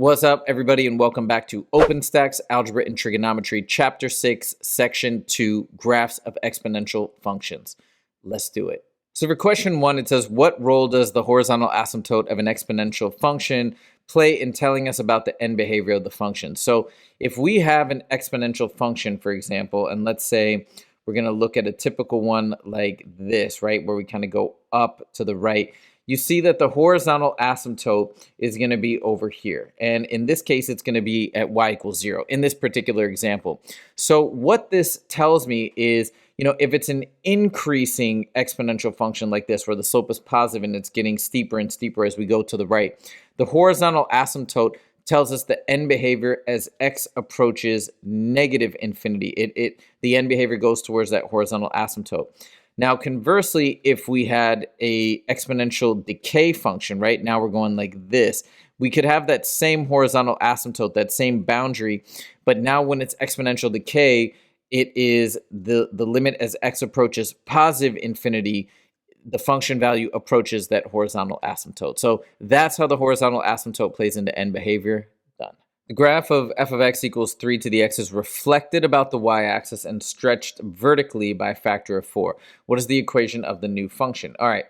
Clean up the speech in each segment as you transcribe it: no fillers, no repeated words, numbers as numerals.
What's up, everybody, and welcome back to OpenStax Algebra and Trigonometry, Chapter 6, Section 2, Graphs of Exponential Functions. Let's do it. So for question 1, it says, what role does the horizontal asymptote of an exponential function play in telling us about the end behavior of the function? So if we have an exponential function, for example, and let's say we're going to look at a typical one like this, right, where we kind of go up to the right, you see that the horizontal asymptote is going to be over here. And in this case, it's going to be at y equals 0 in this particular example. So what this tells me is, if it's an increasing exponential function like this, where the slope is positive and it's getting steeper and steeper as we go to the right, the horizontal asymptote tells us the end behavior as x approaches negative infinity. The end behavior goes towards that horizontal asymptote. Now, conversely, if we had a exponential decay function, right, now we're going like this, we could have that same horizontal asymptote, that same boundary, but now when it's exponential decay, it is the limit as x approaches positive infinity, the function value approaches that horizontal asymptote. So that's how the horizontal asymptote plays into end behavior. Done. The graph of f of x equals 3 to the x is reflected about the y-axis and stretched vertically by a factor of 4. What is the equation of the new function? All right,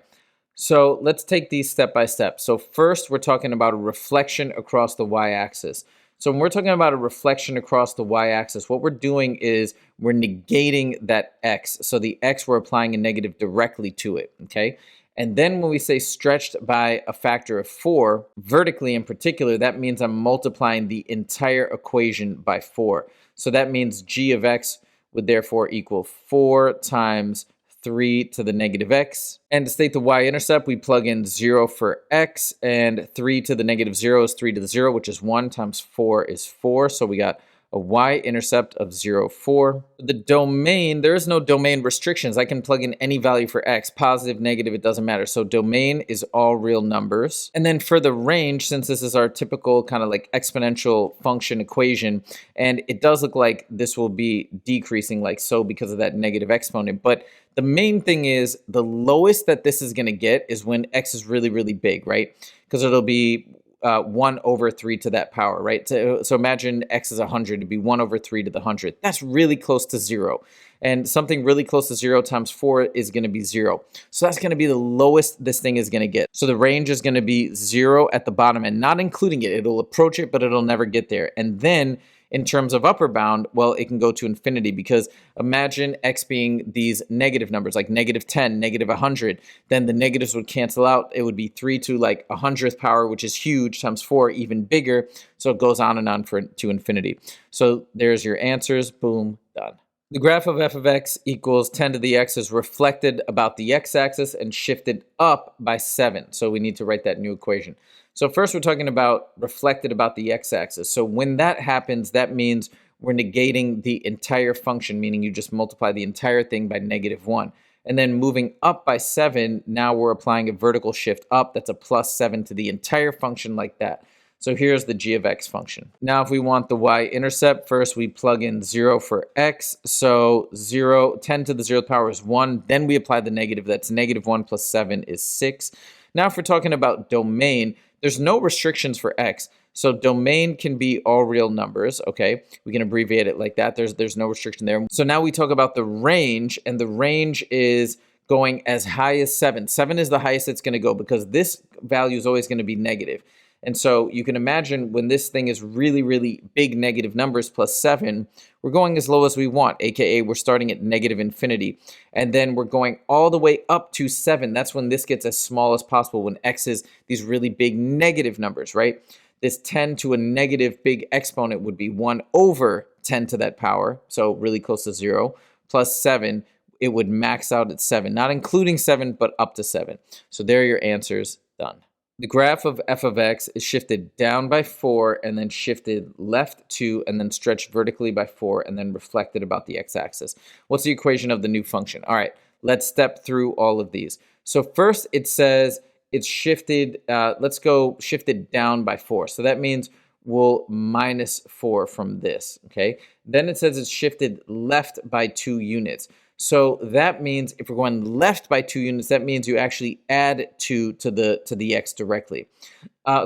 so let's take these step by step. So first, we're talking about a reflection across the y-axis. So when we're talking about a reflection across the y-axis, what we're doing is we're negating that x. So the x, we're applying a negative directly to it, okay? And then when we say stretched by a factor of 4, vertically in particular, that means I'm multiplying the entire equation by 4. So that means g of x would therefore equal 4 times 3 to the negative x. And to state the y-intercept, we plug in 0 for x, and 3 to the negative 0 is 3 to the 0, which is 1 times 4 is 4. So we got a y-intercept of 0, 4. The domain, there is no domain restrictions. I can plug in any value for x, positive, negative, it doesn't matter. So domain is all real numbers. And then for the range, since this is our typical kind of like exponential function equation, and it does look like this will be decreasing like so because of that negative exponent. But the main thing is the lowest that this is going to get is when x is really, really big, right? Because it'll be 1 over 3 to that power, right? So imagine x is 100, it'd be 1 over 3 to the 100th. That's really close to 0. And something really close to 0 times 4 is going to be 0. So that's going to be the lowest this thing is going to get. So the range is going to be 0 at the bottom and not including it. It'll approach it, but it'll never get there. And then in terms of upper bound, well, it can go to infinity, because imagine x being these negative numbers like negative 10, negative 100. Then the negatives would cancel out. It would be 3 to like 100th power, which is huge, times 4, even bigger. So it goes on and on to infinity. So there's your answers. Boom, done. The graph of f of x equals 10 to the x is reflected about the x-axis and shifted up by 7. So we need to write that new equation. So first we're talking about reflected about the x-axis. So when that happens, that means we're negating the entire function, meaning you just multiply the entire thing by negative 1. And then moving up by 7, now we're applying a vertical shift up. That's a plus 7 to the entire function like that. So here's the g of x function. Now if we want the y-intercept, first we plug in 0 for x. So 10 to the 0th power is 1. Then we apply the negative. That's negative 1 plus 7 is 6. Now if we're talking about domain, there's no restrictions for x. So domain can be all real numbers, okay? We can abbreviate it like that. There's no restriction there. So now we talk about the range, and the range is going as high as 7. 7 is the highest it's going to go, because this value is always going to be negative. And so you can imagine when this thing is really, really big negative numbers plus 7, we're going as low as we want, aka we're starting at negative infinity. And then we're going all the way up to 7. That's when this gets as small as possible, when x is these really big negative numbers, right? This 10 to a negative big exponent would be 1 over 10 to that power, so really close to 0, plus 7. It would max out at 7, not including 7, but up to 7. So there are your answers, done. The graph of f of x is shifted down by 4 and then shifted left 2 and then stretched vertically by 4 and then reflected about the x-axis. What's the equation of the new function? All right, let's step through all of these. So first it says it's shifted, let's go shifted down by 4. So that means we'll minus 4 from this, okay? Then it says it's shifted left by 2 units. So that means if we're going left by 2 units, that means you actually add 2 to the x directly.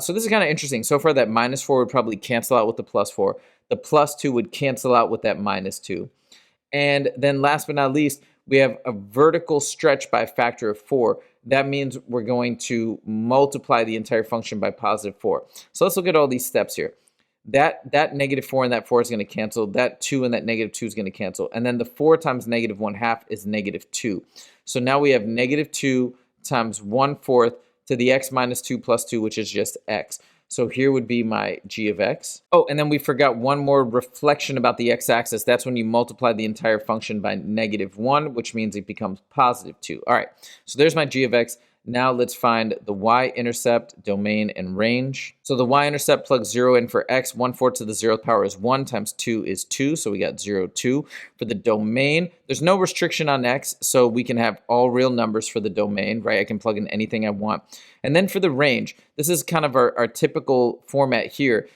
So this is kind of interesting. So far, that -4 would probably cancel out with the +4. The +2 would cancel out with that -2. And then last but not least, we have a vertical stretch by a factor of 4. That means we're going to multiply the entire function by +4. So let's look at all these steps here. That -4 and that 4 is going to cancel. That 2 and that -2 is going to cancel. And then the 4 times -1/2 is -2. So now we have -2 times 1/4 to the x minus 2 plus 2, which is just x. So here would be my g of x. Oh, and then we forgot one more reflection about the x-axis. That's when you multiply the entire function by -1, which means it becomes +2. All right, so there's my g of x. Now let's find the y-intercept, domain, and range. So the y-intercept plugs 0 in for x. 1/4 to the 0th power is 1 times 2 is 2. So we got 0, 2. For the domain, there's no restriction on x, so we can have all real numbers for the domain, right? I can plug in anything I want. And then for the range, this is kind of our typical format here.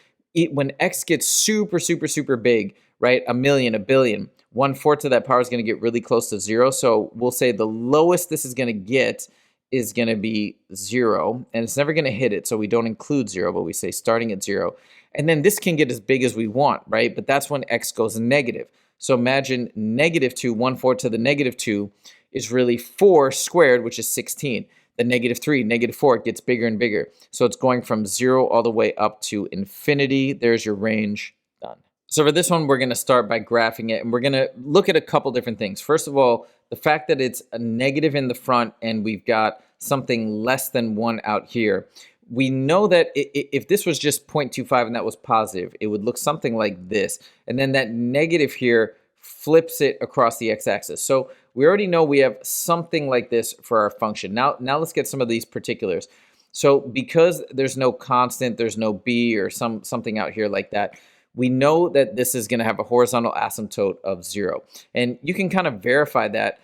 When x gets super, super, super big, right? A million, a billion, 1/4 of that power is going to get really close to 0. So we'll say the lowest this is going to get is going to be 0, and it's never going to hit it, so we don't include 0, but we say starting at 0. And then this can get as big as we want, right? But that's when x goes negative. So imagine -2, 1/4 to the -2 is really 4 squared, which is 16. The -3, -4, it gets bigger and bigger. So it's going from 0 all the way up to infinity. There's your range, done. So for this one, we're going to start by graphing it, and we're going to look at a couple different things. First of all, the fact that it's a negative in the front and we've got something less than 1 out here. We know that if this was just 0.25 and that was positive, it would look something like this. And then that negative here flips it across the x-axis. So we already know we have something like this for our function. Now let's get some of these particulars. So because there's no constant, there's no b or something out here like that, we know that this is going to have a horizontal asymptote of 0. And you can kind of verify that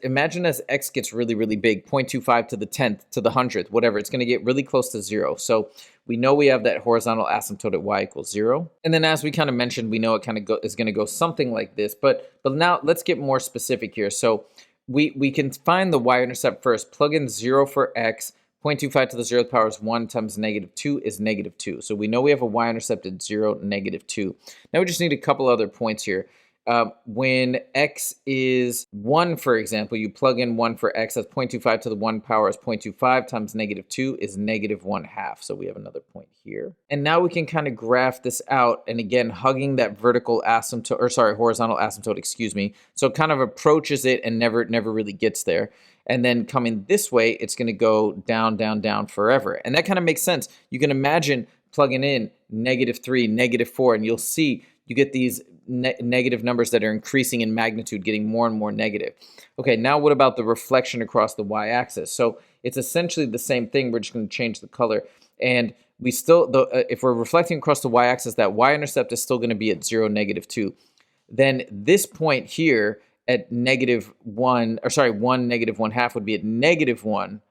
imagine as x gets really, really big, 0.25 to the 10th, to the 100th, whatever, it's going to get really close to 0. So we know we have that horizontal asymptote at y equals 0. And then as we kind of mentioned, we know it kind of is going to go something like this. But now let's get more specific here. So we can find the y-intercept first, plug in 0 for x, 0.25 to the 0th power is 1 times -2 is -2. So we know we have a y-intercept at 0, -2. Now we just need a couple other points here. When x is 1, for example, you plug in 1 for x, that's 0.25 to the 1 power is 0.25 times -2 is -1/2. So we have another point here. And now we can kind of graph this out. And again, hugging that vertical asymptote, or sorry, horizontal asymptote, excuse me. So it kind of approaches it and never really gets there. And then coming this way, it's going to go down, down, down forever. And that kind of makes sense. You can imagine plugging in -3, -4, and you'll see you get these negative numbers that are increasing in magnitude, getting more and more negative. Okay, now what about the reflection across the y-axis? So it's essentially the same thing. We're just going to change the color. And we still, if we're reflecting across the y-axis, that y-intercept is still going to be at 0, -2. Then this point here at -1, or sorry, 1, -1/2 would be at -1,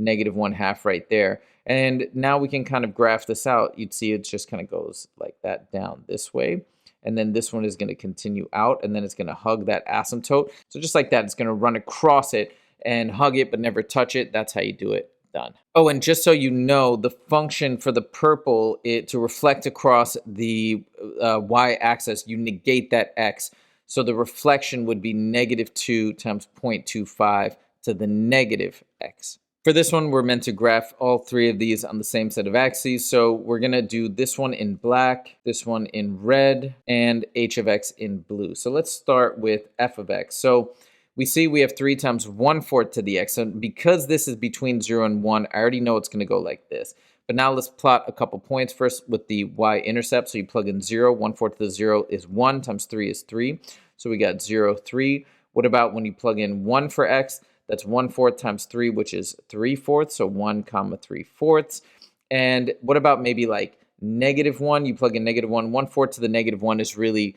-1/2 right there. And now we can kind of graph this out. You'd see it just kind of goes like that down this way. And then this one is going to continue out, and then it's going to hug that asymptote. So just like that, it's going to run across it and hug it, but never touch it. That's how you do it. Done. Oh, and just so you know, the function for the purple, to reflect across the y-axis, you negate that x. So the reflection would be -2 times 0.25 to the -x. For this one, we're meant to graph all three of these on the same set of axes. So we're going to do this one in black, this one in red, and h of x in blue. So let's start with f of x. So we see we have 3 times 1/4 to the x. And because this is between 0 and 1, I already know it's going to go like this. But now let's plot a couple points first with the y-intercept. So you plug in 0. 1/4 to the 0 is 1 times 3 is 3. So we got 0, 3. What about when you plug in 1 for x? That's 1/4 times 3, which is 3/4. So 1, 3/4. And what about maybe like -1? You plug in -1. 1/4 to the -1 is really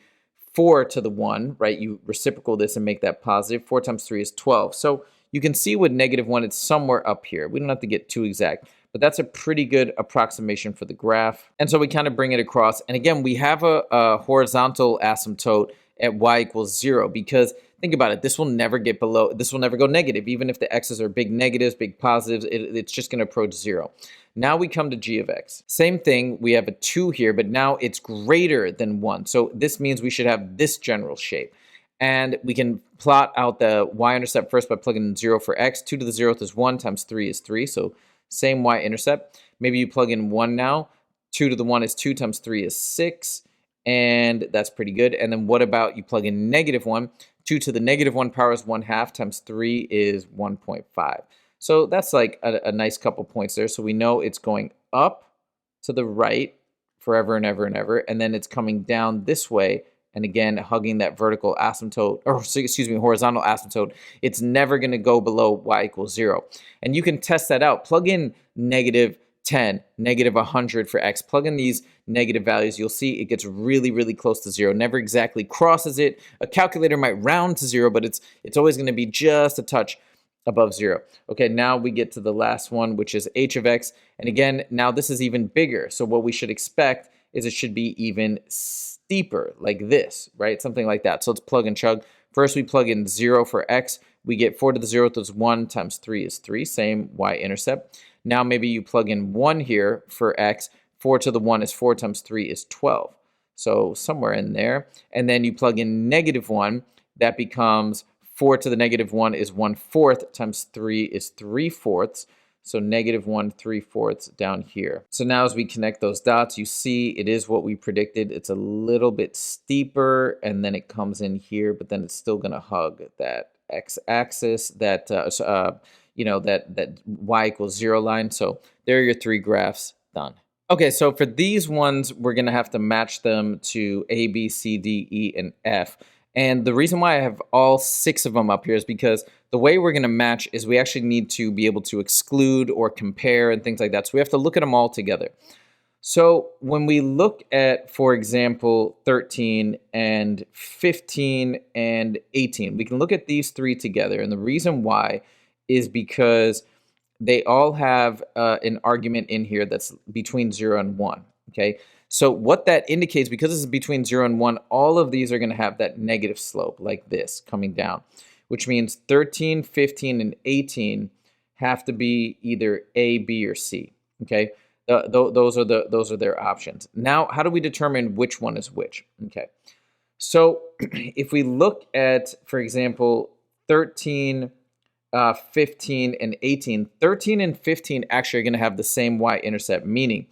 4 to the 1, right? You reciprocal this and make that positive. 4 times 3 is 12. So you can see with -1, it's somewhere up here. We don't have to get too exact, but that's a pretty good approximation for the graph. And so we kind of bring it across. And again, we have a horizontal asymptote at y equals 0, because think about it. This will never get below, this will never go negative. Even if the x's are big negatives, big positives, it's just going to approach 0. Now we come to g of x. Same thing, we have a 2 here, but now it's greater than 1. So this means we should have this general shape. And we can plot out the y-intercept first by plugging in 0 for x. 2 to the 0th is 1 times 3 is 3. So same y-intercept. Maybe you plug in 1 now. 2 to the 1 is 2 times 3 is 6. And that's pretty good. And then what about you plug in negative 1? 2 to the negative 1 power is 1/2 times 3 is 1.5. So that's like a nice couple points there. So we know it's going up to the right forever and ever and ever. And then it's coming down this way. And again, hugging that vertical asymptote, or excuse me, horizontal asymptote. It's never going to go below y equals 0. And you can test that out. Plug in negative 10, negative 100 for x. Plug in these negative values. You'll see it gets really, really close to 0. Never exactly crosses it. A calculator might round to 0, but it's always going to be just a touch above 0. Okay, now we get to the last one, which is h of x. And again, now this is even bigger. So what we should expect is it should be even steeper, like this, right? Something like that. So let's plug and chug. First, we plug in 0 for x. We get 4 to the 0th is 1 times 3 is 3. Same y-intercept. Now maybe you plug in 1 here for x. 4 to the 1 is 4 times 3 is 12. So somewhere in there. And then you plug in negative 1. That becomes 4 to the negative 1 is 1/4 times 3 is 3/4. So negative 1/3 down here. So now as we connect those dots, you see it is what we predicted. It's a little bit steeper, and then it comes in here, but then it's still going to hug that x-axis, that that y equals 0 line. So there are your 3 graphs done. Okay, so for these ones, we're going to have to match them to A, B, C, D, E, and F. And the reason why I have all 6 of them up here is because the way we're going to match is we actually need to be able to exclude or compare and things like that. So we have to look at them all together. So when we look at, for example, 13 and 15 and 18, we can look at these 3 together. And the reason why is because they all have an argument in here that's between 0 and 1, okay? So what that indicates, because this is between 0 and 1, all of these are going to have that negative slope like this coming down, which means 13, 15, and 18 have to be either A, B, or C, okay? Those are their options. Now, how do we determine which one is which? Okay, so if we look at, for example, 13, 15, and 18, 13 and 15 actually are going to have the same y-intercept, meaning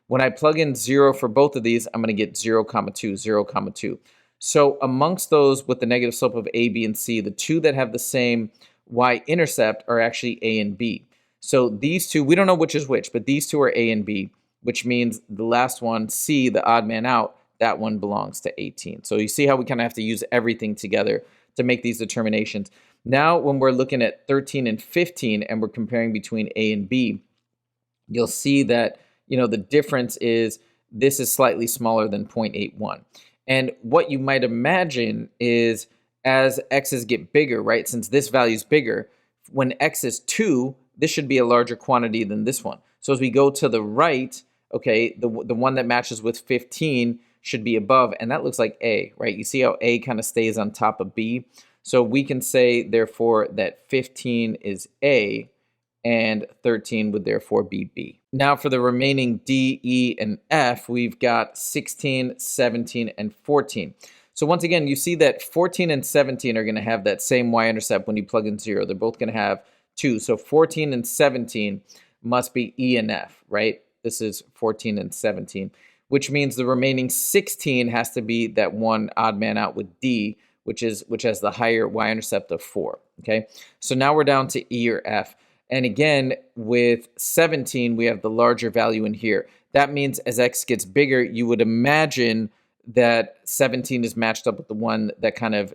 when I plug in 0 for both of these, I'm going to get 0, 2, 0, 2. So amongst those with the negative slope of A, B, and C, the 2 that have the same y-intercept are actually A and B. So these 2, we don't know which is which, but these 2 are A and B, which means the last one, C, the odd man out, that one belongs to 18. So you see how we kind of have to use everything together to make these determinations. Now, when we're looking at 13 and 15 and we're comparing between A and B, you'll see that the difference is this is slightly smaller than 0.81. And what you might imagine is as x's get bigger, right, since this value is bigger, when x is 2, this should be a larger quantity than this one. So as we go to the right, okay, the one that matches with 15 should be above, and that looks like A, right? You see how A kind of stays on top of B? So we can say, therefore, that 15 is A, and 13 would therefore be B. Now for the remaining D, E, and F, we've got 16, 17, and 14. So once again, you see that 14 and 17 are going to have that same y-intercept when you plug in 0. They're both going to have 2. So 14 and 17 must be E and F, right? This is 14 and 17, which means the remaining 16 has to be that one odd man out with D, which has the higher y-intercept of 4, okay? So now we're down to E or F. And again, with 17, we have the larger value in here. That means as x gets bigger, you would imagine that 17 is matched up with the one that kind of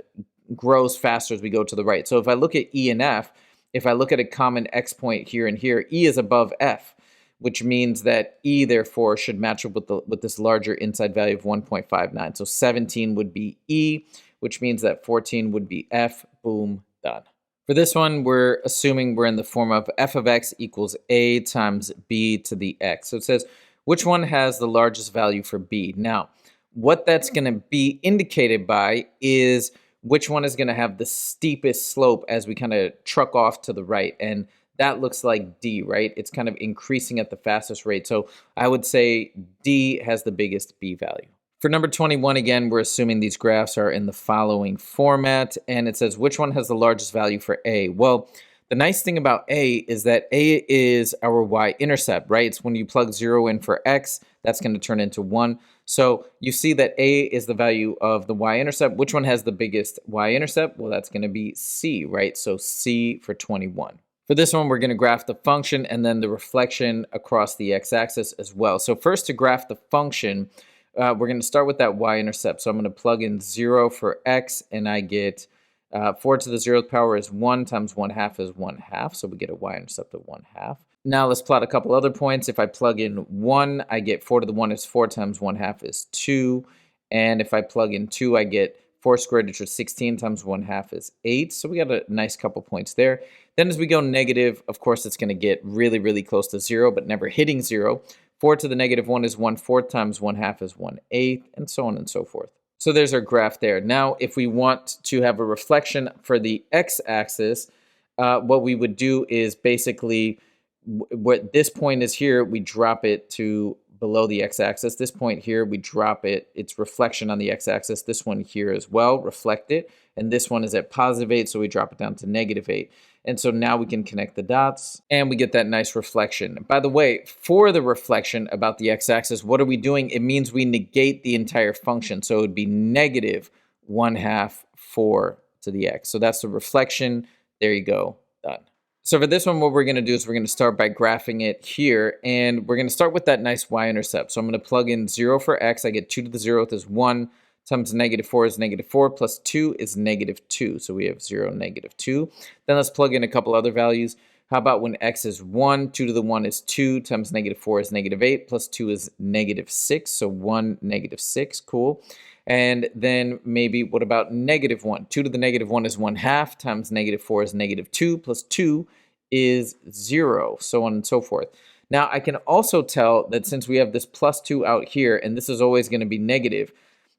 grows faster as we go to the right. So if I look at E and F, if I look at a common x point here and here, E is above F, which means that E, therefore, should match up with this larger inside value of 1.59. So 17 would be E, which means that 14 would be F. Boom, done. For this one, we're assuming we're in the form of f of x equals a times b to the x. So it says, which one has the largest value for b? Now, what that's going to be indicated by is which one is going to have the steepest slope as we kind of truck off to the right. And that looks like D, right? It's kind of increasing at the fastest rate. So I would say D has the biggest B value. For number 21, again, we're assuming these graphs are in the following format. And it says, which one has the largest value for A? Well, the nice thing about A is that A is our y-intercept, right? It's when you plug 0 in for x, that's going to turn into 1. So you see that A is the value of the y-intercept. Which one has the biggest y-intercept? Well, that's going to be C, right? So C for 21. For this one, we're going to graph the function and then the reflection across the x-axis as well. So first, to graph the function, we're going to start with that y-intercept. So I'm going to plug in 0 for x, and I get 4 to the 0th power is 1 times 1/2 is 1/2. So we get a y-intercept of 1/2. Now let's plot a couple other points. If I plug in 1, I get 4 to the 1 is 4 times 1/2 is 2. And if I plug in 2, I get 4 squared, which is 16 times 1/2 is 8. So we got a nice couple points there. Then as we go negative, of course, it's going to get really, really close to 0, but never hitting 0. 4 to the negative 1 is 1/4 times 1/2 is 1/8, and so on and so forth. So there's our graph there. Now, if we want to have a reflection for the x-axis, what we would do is basically, what this point is here, we drop it to below the x-axis. This point here, we drop it. It's reflection on the x-axis. This one here as well, reflect it. And this one is at +8, so we drop it down to -8. And so now we can connect the dots, and we get that nice reflection. By the way, for the reflection about the x-axis, what are we doing? It means we negate the entire function. So it would be -1/2 4 to the x. So that's the reflection. There you go, done. So for this one, what we're going to do is we're going to start by graphing it here, and we're going to start with that nice y-intercept. So I'm going to plug in 0 for x. I get 2 to the 0th is 1 times -4 is -4 plus 2 is -2. So we have 0, -2. Then let's plug in a couple other values. How about when x is 1, 2 to the 1 is 2 times -4 is -8 plus 2 is -6. So 1, -6. Cool. And then maybe what about -1? 2 to the -1 is 1/2 times -4 is -2 plus 2 is 0, so on and so forth. Now I can also tell that since we have this +2 out here, and this is always going to be negative,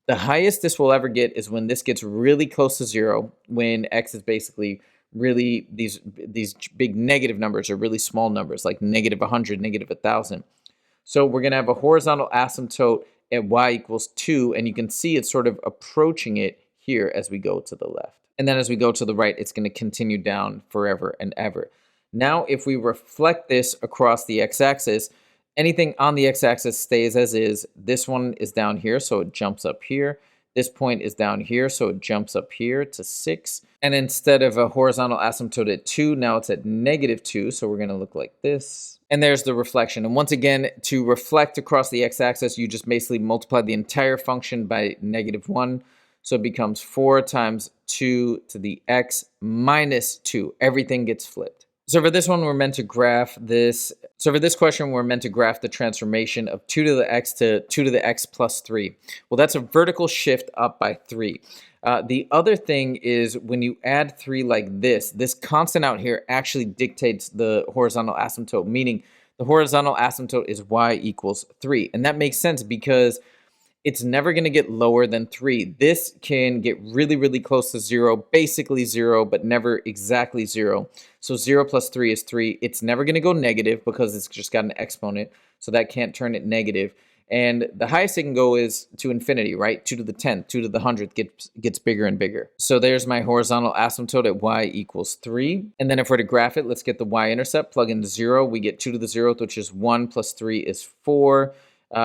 the highest this will ever get is when this gets really close to 0, when x is basically really, these big negative numbers are really small numbers, like -100, -1,000. So we're going to have a horizontal asymptote at y equals 2, and you can see it's sort of approaching it here as we go to the left. And then as we go to the right, it's going to continue down forever and ever. Now, if we reflect this across the x-axis, anything on the x-axis stays as is. This one is down here, so it jumps up here. This point is down here, so it jumps up here to 6. And instead of a horizontal asymptote at 2, now it's at -2, so we're going to look like this. And there's the reflection. And once again, to reflect across the x-axis, you just basically multiply the entire function by -1. So it becomes 4 times 2 to the x minus 2. Everything gets flipped. So for this one, we're meant to graph this. So for this question, we're meant to graph the transformation of 2 to the x to 2 to the x plus 3. Well, that's a vertical shift up by 3. The other thing is when you add 3 like this constant out here actually dictates the horizontal asymptote, meaning the horizontal asymptote is y equals 3. And that makes sense because it's never going to get lower than 3. This can get really, really close to 0, basically 0, but never exactly 0. So 0 plus 3 is 3. It's never going to go negative because it's just got an exponent, so that can't turn it negative. And the highest it can go is to infinity, right? 2 to the 10th, 2 to the 100th gets bigger and bigger. So there's my horizontal asymptote at y equals 3. And then if we're to graph it, let's get the y-intercept, plug in 0. We get 2 to the 0th, which is 1 plus 3 is 4.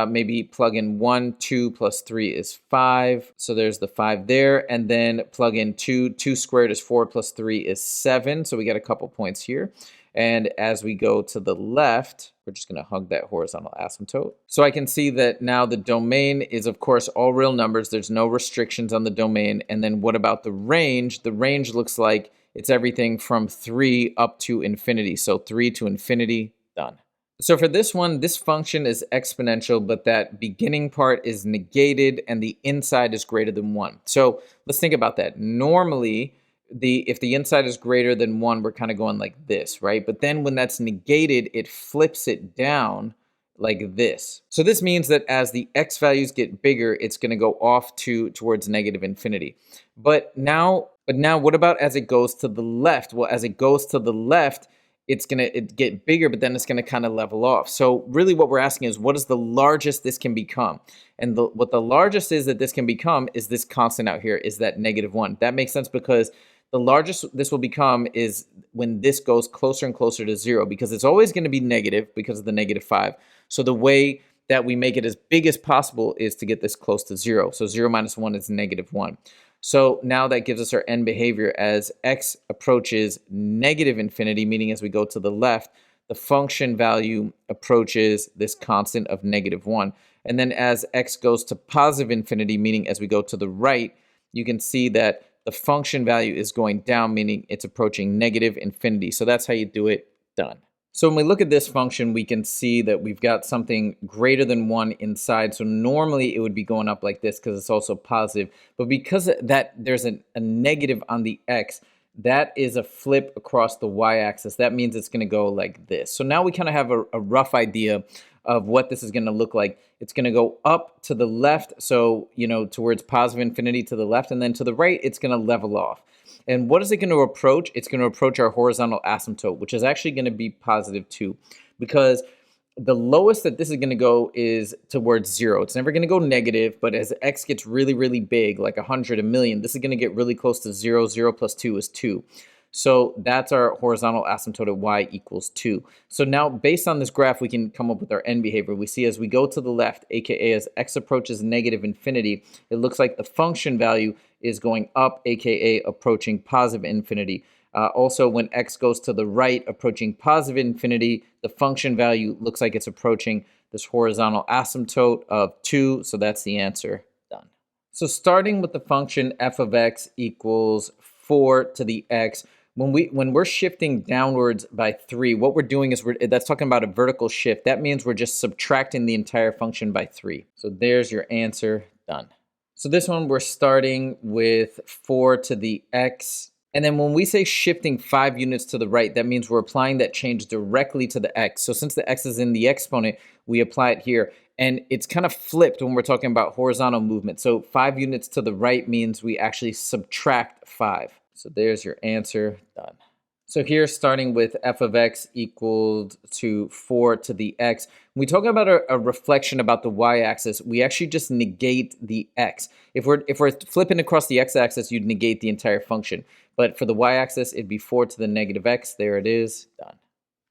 Maybe plug in 1, 2 plus 3 is 5. So there's the 5 there. And then plug in 2. 2 squared is 4 plus 3 is 7. So we get a couple points here. And as we go to the left, we're just going to hug that horizontal asymptote. So I can see that now the domain is, of course, all real numbers. There's no restrictions on the domain. And then what about the range? The range looks like it's everything from 3 up to infinity. So 3 to infinity, done. So for this one, this function is exponential, but that beginning part is negated and the inside is greater than 1. So let's think about that. Normally, if the inside is greater than 1, we're kind of going like this, right? But then when that's negated, it flips it down like this. So this means that as the x values get bigger, it's going to go off towards negative infinity. But now what about as it goes to the left? Well, as it goes to the left, it's going to get bigger, but then it's going to kind of level off. So really what we're asking is, what is the largest this can become? And what the largest is that this can become is this constant out here, is that -1. That makes sense because the largest this will become is when this goes closer and closer to 0, because it's always going to be negative because of the -5. So the way that we make it as big as possible is to get this close to 0. So 0 minus 1 is -1. So now that gives us our end behavior as x approaches negative infinity, meaning as we go to the left, the function value approaches this constant of -1. And then as x goes to positive infinity, meaning as we go to the right, you can see that the function value is going down, meaning it's approaching negative infinity. So that's how you do it. Done. So when we look at this function, we can see that we've got something greater than 1 inside. So normally it would be going up like this because it's also positive. But because that there's a negative on the x, that is a flip across the y-axis. That means it's going to go like this. So now we kind of have a rough idea of what this is going to look like. It's going to go up to the left, so, towards positive infinity to the left, and then to the right, it's going to level off. And what is it going to approach? It's going to approach our horizontal asymptote, which is actually going to be +2, because the lowest that this is going to go is towards 0. It's never going to go negative, but as x gets really, really big, like 100, 1,000,000, this is going to get really close to 0. 0 plus 2 is 2. So that's our horizontal asymptote at y equals 2. So now based on this graph, we can come up with our end behavior. We see as we go to the left, aka as x approaches negative infinity, it looks like the function value is going up, aka approaching positive infinity. Also, when x goes to the right, approaching positive infinity, the function value looks like it's approaching this horizontal asymptote of 2. So that's the answer. Done. So starting with the function f of x equals 4 to the x, when we're shifting downwards by 3, what we're doing is that's talking about a vertical shift. That means we're just subtracting the entire function by 3. So there's your answer. Done. So this one, we're starting with 4 to the x. And then when we say shifting 5 units to the right, that means we're applying that change directly to the x. So since the x is in the exponent, we apply it here. And it's kind of flipped when we're talking about horizontal movement. So 5 units to the right means we actually subtract 5. So there's your answer. Done. So here, starting with f of x equals to 4 to the x, when we talk about a reflection about the y-axis, we actually just negate the x. If we're flipping across the x-axis, you'd negate the entire function. But for the y-axis, it'd be 4 to the negative x. There it is. Done.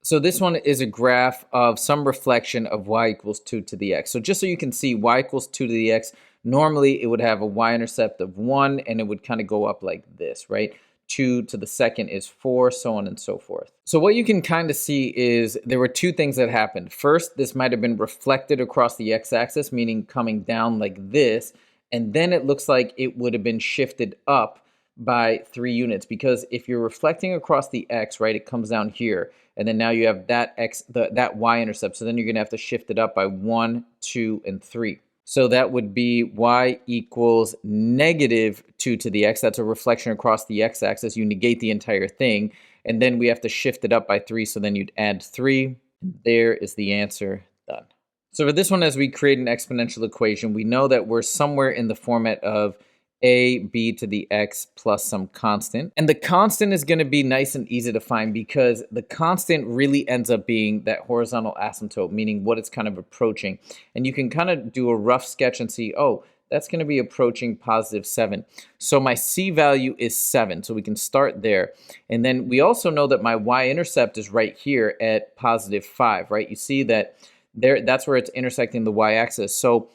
So this one is a graph of some reflection of y equals 2 to the x. So just so you can see, y equals 2 to the x, normally it would have a y-intercept of 1, and it would kind of go up like this, right? 2 to the second is 4, so on and so forth. So what you can kind of see is there were 2 things that happened. First, this might have been reflected across the x-axis, meaning coming down like this, and then it looks like it would have been shifted up by 3 units, because if you're reflecting across the x, right, it comes down here, and then now you have that x, that y-intercept, so then you're going to have to shift it up by 1, 2, and 3. So that would be y equals -2 to the x. That's a reflection across the x-axis. You negate the entire thing, and then we have to shift it up by 3, so then you'd add 3. And there is the answer. Done. So for this one, as we create an exponential equation, we know that we're somewhere in the format of ab to the x plus some constant. And the constant is going to be nice and easy to find because the constant really ends up being that horizontal asymptote, meaning what it's kind of approaching. And you can kind of do a rough sketch and see, oh, that's going to be approaching +7. So my c value is 7, so we can start there. And then we also know that my y-intercept is right here at +5, right? You see that that's where it's intersecting the y-axis. So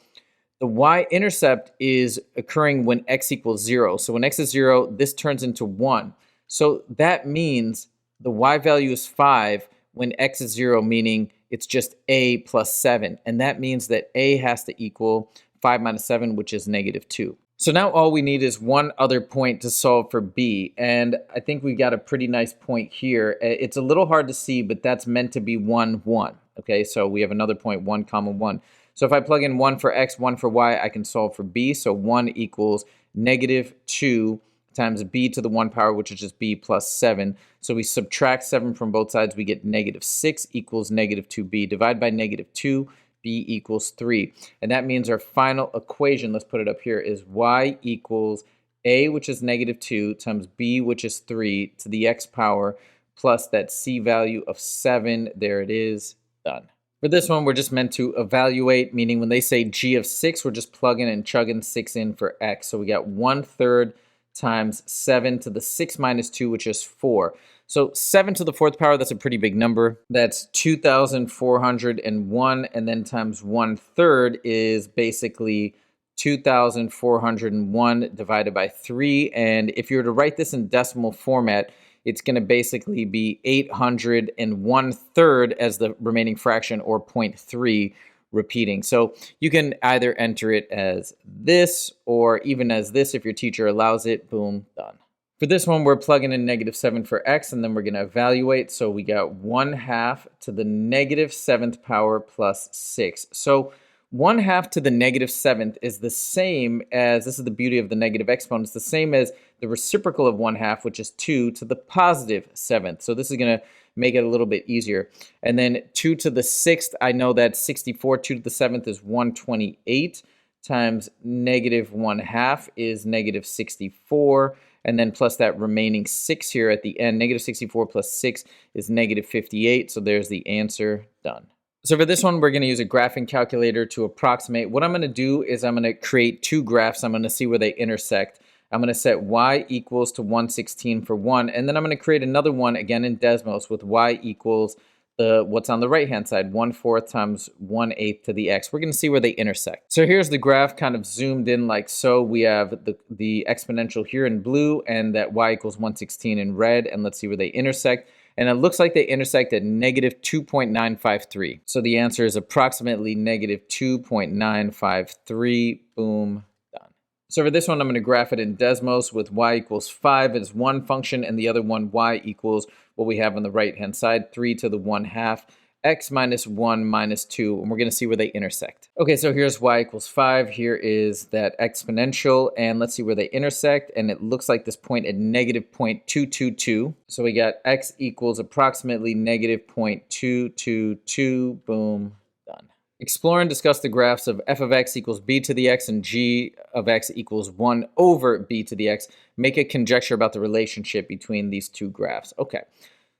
the y-intercept is occurring when x equals 0. So when x is 0, this turns into 1. So that means the y value is 5 when x is 0, meaning it's just a plus 7. And that means that a has to equal 5 minus 7, which is -2. So now all we need is one other point to solve for b. And I think we got a pretty nice point here. It's a little hard to see, but that's meant to be 1, 1. Okay, so we have another point, 1, 1. So if I plug in 1 for x, 1 for y, I can solve for b. So 1 equals -2 times b to the 1 power, which is just b plus 7. So we subtract 7 from both sides, we get -6 equals -2b. Divide by -2, b equals 3. And that means our final equation, let's put it up here, is y equals a, which is negative 2, times b, which is 3, to the x power, plus that c value of 7. There it is, done. For this one, we're just meant to evaluate, meaning when they say g of 6, we're just plugging and chugging 6 in for x. So we got 1/3 times 7 to the 6 minus 2, which is 4. So 7 to the 4th power, that's a pretty big number. That's 2,401, and then times 1/3 is basically 2,401 divided by 3. And if you were to write this in decimal format, it's going to basically be 801/3 as the remaining fraction, or 0.3 repeating. So you can either enter it as this or even as this if your teacher allows it. Boom, done. For this one, we're plugging in -7 for x, and then we're going to evaluate. So we got 1/2 to the -7th power plus 6. So 1/2 to the -7th is the same as, this is the beauty of the negative exponent, it's the same as the reciprocal of 1/2, which is 2 to the +7th. So this is going to make it a little bit easier. And then 2 to the 6th, I know that 64, 2 to the 7th is 128, times -1/2 is -64. And then plus that remaining 6 here at the end, -64 plus 6 is -58. So there's the answer, done. So for this one, we're going to use a graphing calculator to approximate. What I'm going to do is I'm going to create two graphs. I'm going to see where they intersect. I'm going to set y equals to 116 for one, and then I'm going to create another one again in Desmos with y equals what's on the right-hand side, 1/4 times 1/8 to the x. We're going to see where they intersect. So here's the graph kind of zoomed in like so. We have the exponential here in blue and that y equals 116 in red, and let's see where they intersect. And it looks like they intersect at -2.953. So the answer is approximately -2.953. Boom, done. So for this one, I'm going to graph it in Desmos with y equals 5 as one function, and the other one y equals what we have on the right-hand side, 3 to the 1/2, x minus 1 minus 2, and we're going to see where they intersect. Okay, so here's y equals 5. Here is that exponential, and let's see where they intersect, and it looks like this point at -0.222. So we got x equals approximately -0.222. Boom, done. Explore and discuss the graphs of f of x equals b to the x and g of x equals 1 over b to the x. Make a conjecture about the relationship between these two graphs. Okay,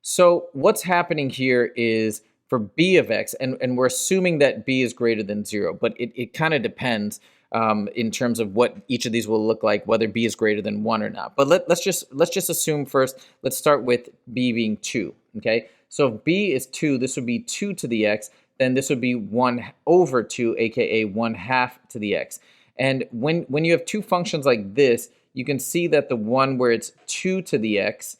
so what's happening here is for b of x, and we're assuming that b is greater than 0, but it kind of depends in terms of what each of these will look like, whether b is greater than 1 or not. But let's just assume first, let's start with b being 2, okay? So if b is 2, this would be 2 to the x, then this would be 1 over 2, aka 1/2 to the x. And when you have two functions like this, you can see that the one where it's 2 to the x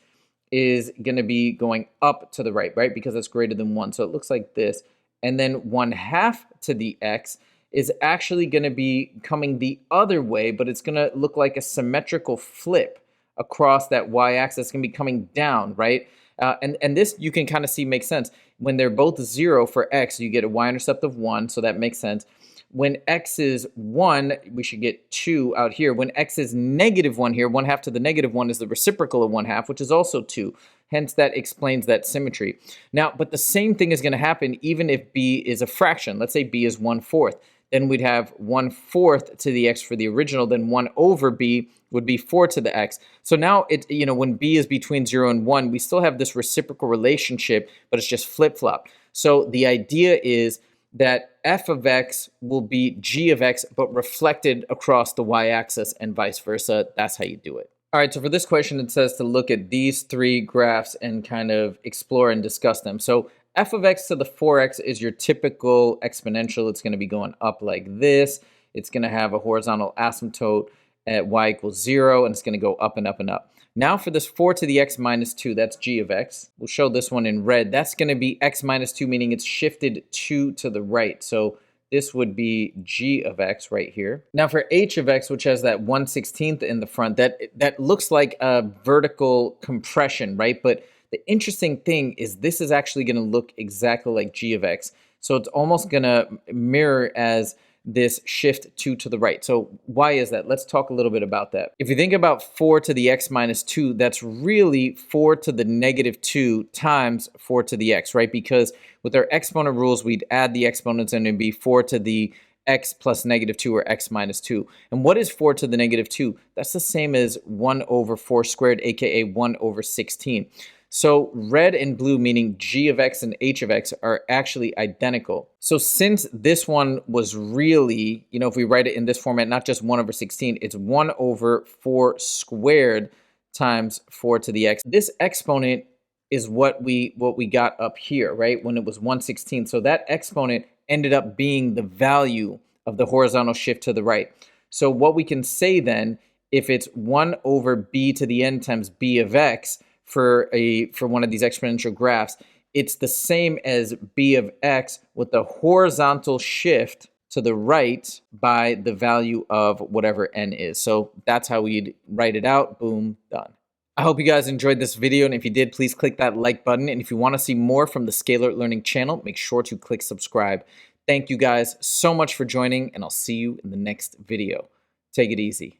is going to be going up to the right, because it's greater than 1. So it looks like this. And then 1/2 to the x is actually going to be coming the other way, but it's going to look like a symmetrical flip across that y-axis. It's going to be coming down, right? And this you can kind of see makes sense. When they're both 0 for x, you get a y-intercept of 1, so that makes sense. When x is 1, we should get 2 out here. When x is -1 here, 1/2 to the -1 is the reciprocal of 1/2, which is also 2. Hence, that explains that symmetry. Now, but the same thing is going to happen even if b is a fraction. Let's say b is 1/4. Then we'd have 1/4 to the x for the original, then 1 over b would be 4 to the x. So now, when b is between 0 and 1, we still have this reciprocal relationship, but it's just flip-flop. So the idea is that f of x will be g of x, but reflected across the y-axis and vice versa. That's how you do it. All right, so for this question, it says to look at these three graphs and kind of explore and discuss them. So f of x to the 4x is your typical exponential. It's going to be going up like this. It's going to have a horizontal asymptote at y equals 0, and it's going to go up and up and up. Now for this 4 to the x minus 2, that's g of x. We'll show this one in red. That's going to be x minus 2, meaning it's shifted 2 to the right. So this would be g of x right here. Now for h of x, which has that 1/16 in the front, that looks like a vertical compression, right? But the interesting thing is this is actually going to look exactly like g of x. So it's almost going to mirror as this shift 2 to the right. So why is that? Let's talk a little bit about that. If you think about 4 to the x minus 2, that's really 4 to the negative 2 times 4 to the x, right? Because with our exponent rules, we'd add the exponents and it'd be 4 to the x plus negative 2 or x minus 2. And what is 4 to the negative 2? That's the same as 1 over 4 squared, aka 1 over 16. So red and blue, meaning g of x and h of x, are actually identical. So since this one was really, if we write it in this format, not just 1 over 16, it's 1 over 4 squared times 4 to the x. This exponent is what we got up here, right, when it was 1/16. So that exponent ended up being the value of the horizontal shift to the right. So what we can say then, if it's 1 over b to the n times b of x, for one of these exponential graphs, it's the same as b of x with the horizontal shift to the right by the value of whatever n is. So that's how we'd write it out. Boom, done. I hope you guys enjoyed this video, and if you did, please click that like button. And if you want to see more from the Scalar Learning channel, make sure to click subscribe. Thank you guys so much for joining, and I'll see you in the next video. Take it easy.